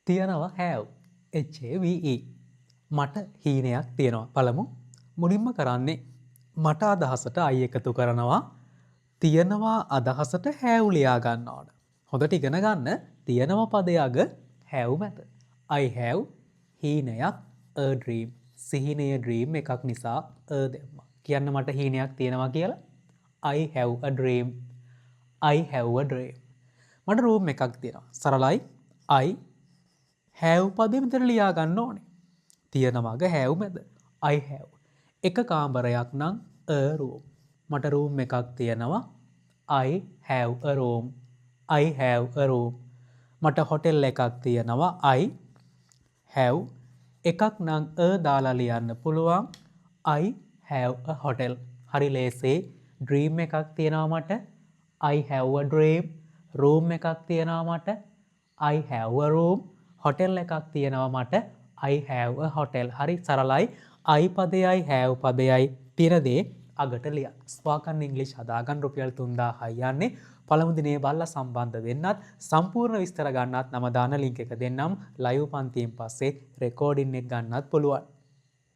තියනවා have. HAVE. මට හීනයක් තියෙනවා. බලමු. මුලින්ම කරන්නේ මට අදහසට I එකතු කරනවා. තියනවා අදහසට have ලියා ගන්න ඕන. හොඳට ඉගෙන ගන්න තියනවා පදයේ අග have මැද. I have හීනයක් a dream. සිහිනය dream එකක් නිසා a දැම්මා. කියන්න මට හීනයක් තියෙනවා කියලා. I have a dream. I have a dream. මට room එකක් තියෙනවා. සරලයි. I have පදේ මෙතන ලියා ගන්න ඕනේ. තියනවාග have මැද. I have. එක කාමරයක් නම් a room. මට room එකක් තියෙනවා. I have a room. I have a room. මට hotel එකක් තියෙනවා. I have. එකක් නම් a දාලා ලියන්න පුළුවන්. I have a hotel. හරි ලේසේ. dream එකක් තියෙනවා මට. I have a dream. room එකක් තියෙනවා මට. I have a room. hotel එකක් තියෙනවා මට. I have a hotel. හරි සරලයි. I පදයයි have පදයයි තියෙන දේ අගට ලියන්න. ස්පෝකන් ඉංග්‍රීසි හදාගන්න රුපියල් 3000යි යන්නේ. පළමු දිනේ බලලා සම්බන්ධ වෙන්නත් සම්පූර්ණ විස්තර ගන්නත් නම දාන ලින්ක් එක දෙන්නම්. ලයිව් පන්තියෙන් පස්සේ රෙකෝඩින් එක ගන්නත් පුළුවන්.